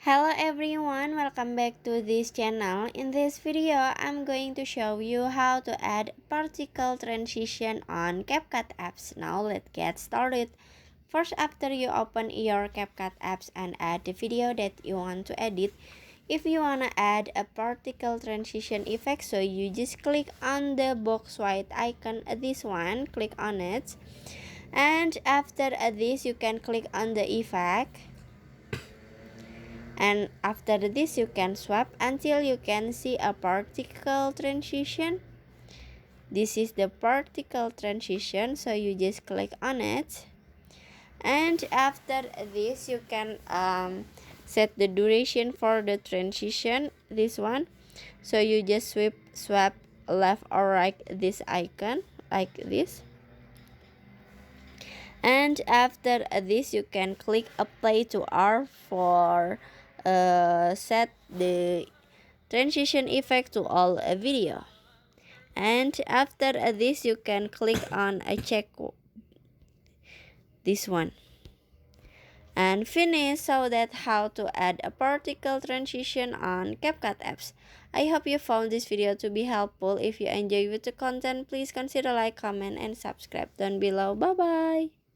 Hello everyone, welcome back to this channel. In this video, I'm going to show you how to add particle transition on CapCut apps. Now let's get started. First, after you open your CapCut apps and add the video that you want to edit, if you want to add a particle transition effect, so you just click on the box white icon, this one, click on it. And after this, you can click on the effect. And after this you can swap until you can see a particle transition. This is the particle transition, so you just click on it. And after this you can set the duration for the transition, this one. So you just swap left or right this icon like this. And after this you can click apply to R for set the transition effect to all video. And after this you can click on a check this one and finish. So that how to add a particle transition on CapCut apps. I hope you found this video to be helpful. If you enjoy the content, please consider like, comment, and subscribe down below. Bye bye.